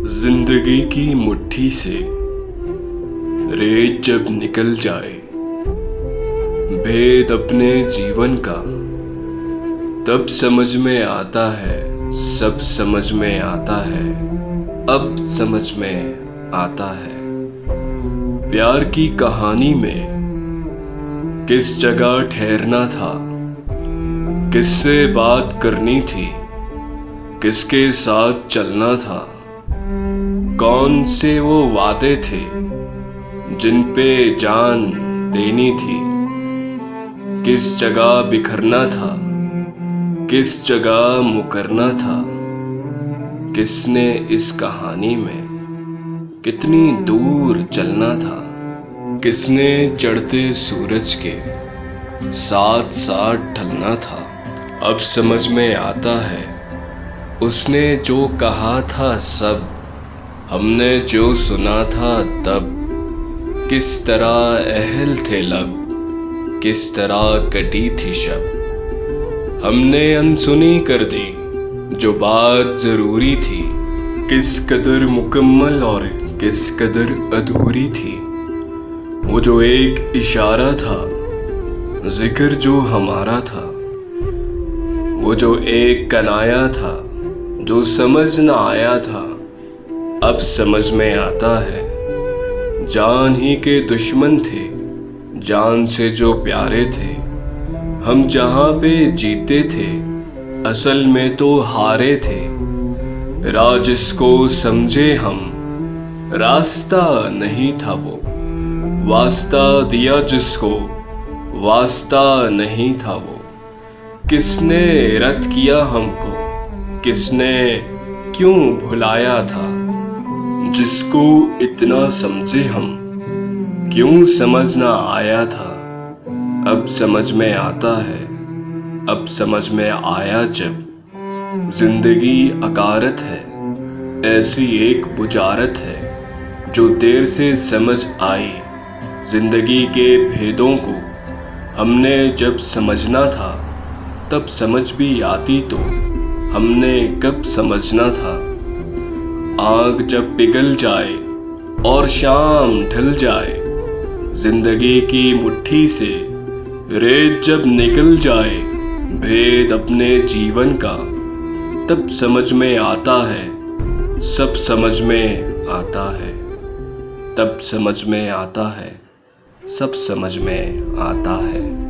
जिंदगी की मुट्ठी से रेत जब निकल जाए, भेद अपने जीवन का, तब समझ में आता है, सब समझ में आता है, अब समझ में आता है। प्यार की कहानी में किस जगह ठहरना था, किससे बात करनी थी, किसके साथ चलना था, कौन से वो वादे थे जिन पे जान देनी थी, किस जगह बिखरना था, किस जगह मुकरना था, किसने इस कहानी में कितनी दूर चलना था, किसने चढ़ते सूरज के साथ साथ ढलना था। अब समझ में आता है, उसने जो कहा था सब, हमने जो सुना था तब, किस तरह अहल थे लब, किस तरह कटी थी शब। हमने अनसुनी कर दी जो बात जरूरी थी, किस कदर मुकम्मल और किस कदर अधूरी थी। वो जो एक इशारा था, जिक्र जो हमारा था, वो जो एक कनाया था जो समझ न आया था, अब समझ में आता है। जान ही के दुश्मन थे, जान से जो प्यारे थे, हम जहां पे जीते थे असल में तो हारे थे। राह जिसको समझे हम, रास्ता नहीं था वो, वास्ता दिया जिसको, वास्ता नहीं था वो। किसने रद्द किया हमको, किसने क्यों भुलाया था, जिसको इतना समझे हम, क्यों समझ ना आया था। अब समझ में आता है, अब समझ में आया जब जिंदगी अकारत है, ऐसी एक बुजारत है जो देर से समझ आई। जिंदगी के भेदों को हमने जब समझना था, तब समझ भी आती तो हमने कब समझना था। आग जब पिघल जाए और शाम ढल जाए, जिंदगी की मुट्ठी से रेत जब निकल जाए, भेद अपने जीवन का, तब समझ में आता है, सब समझ में आता है, तब समझ में आता है, सब समझ में आता है।